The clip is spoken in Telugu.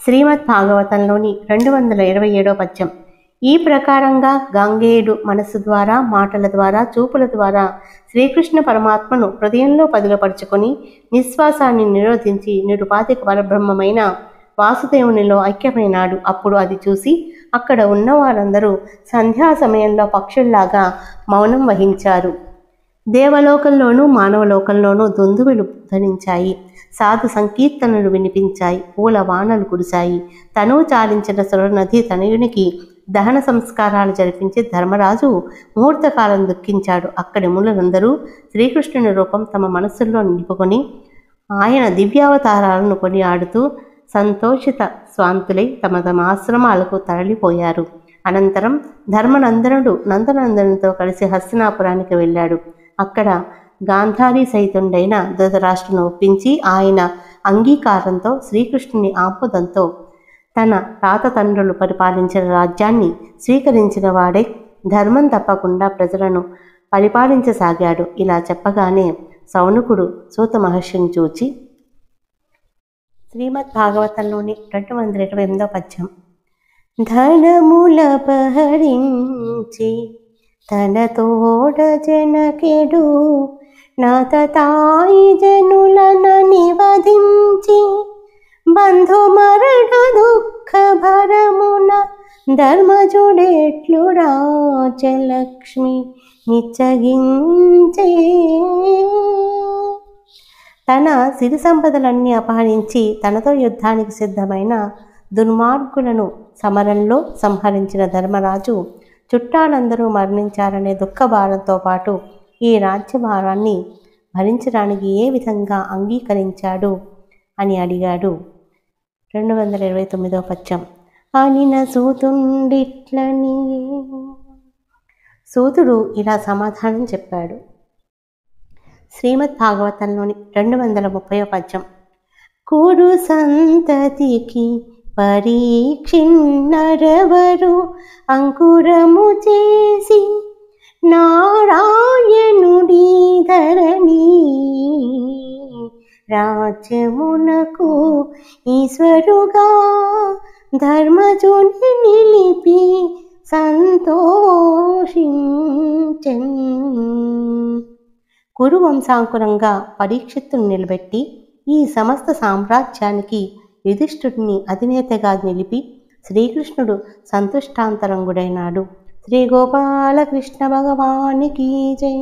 శ్రీమద్ భాగవతంలోని 227వ పద్యం. ఈ ప్రకారంగా గంగేయుడు మనసు ద్వారా, మాటల ద్వారా, చూపుల ద్వారా శ్రీకృష్ణ పరమాత్మను హృదయంలో పదిలపరుచుకొని నిశ్వాసాన్ని నిరోధించి నిరుపాధిక పరబ్రహ్మమైన వాసుదేవునిలో ఐక్యమైనాడు. అప్పుడు అది చూసి అక్కడ ఉన్నవారందరూ సంధ్యా సమయంలో పక్షుల్లాగా మౌనం వహించారు. దేవలోకంలోనూ మానవలోకంలోనూ దుందుబులు ధ్వనించాయి. సాధు సంకీర్తనలు వినిపించాయి. పూల వానలు కురిశాయి. తనువు చాలించిన సురనది తనయునికి దహన సంస్కారాలు జరిపించి ధర్మరాజు ముహూర్తకాలం దుఃఖించాడు. అక్కడి మునులందరూ శ్రీకృష్ణుని రూపం తమ మనస్సుల్లో నిలుపుకొని ఆయన దివ్యావతారాలను కొనియాడుతూ సంతోషిత స్వాంతులై తమ తమ ఆశ్రమాలకు తరలిపోయారు. అనంతరం ధర్మనందనుడు నందనందనుతో కలిసి హస్తినాపురానికి వెళ్ళాడు. అక్కడ గాంధారీ సహితుండైన ధృతరాష్ట్రును ఒప్పించి ఆయన అంగీకారంతో శ్రీకృష్ణుని ఆమోదంతో తన తాతతండ్రులు పరిపాలించిన రాజ్యాన్ని స్వీకరించిన వాడే ధర్మం తప్పకుండా ప్రజలను పరిపాలించసాగాడు. ఇలా చెప్పగానే సౌనకుడు సూత మహర్షిని చూచి శ్రీమద్ భాగవతంలోని 228వ పద్యం. ధనములపహరించి తన తోడ జనకెడు నాతాయి జనులన నివధించి బంధు మరణ దుఃఖ భరమున ధర్మజుడెట్లు రాజలక్ష్మి నిచ్చగించే. తన సిరి సంపదలన్నీ అపహరించి తనతో యుద్ధానికి సిద్ధమైన దుర్మార్గులను సమరంలో సంహరించిన ధర్మరాజు చుట్టాలందరూ మరణించారనే దుఃఖభారంతో పాటు ఈ రాజ్యభారాన్ని భరించడానికి ఏ విధంగా అంగీకరించాడు అని అడిగాడు. 229వ పద్యం. అనిన సూతుండిట్లని. సూతుడు ఇలా సమాధానం చెప్పాడు. శ్రీమద్ భాగవతంలోని 230వ పద్యం. కురు సంతతికి పరీక్షిన్నరవరు అంకురము చేసి నారాయణుడి ధరణి రాజ్యమునకు ఈశ్వరుగా ధర్మజుని నిలిపి సంతోషించెన్. కురు వంశాంకురంగా పరీక్షిత్తును నిలబెట్టి ఈ సమస్త సామ్రాజ్యానికి యుధిష్ఠుడిని అధినేతగా నిలిపి శ్రీకృష్ణుడు సంతుష్టాంతరంగుడైనాడు. శ్రీ గోపాలకృష్ణ భగవానికి జై.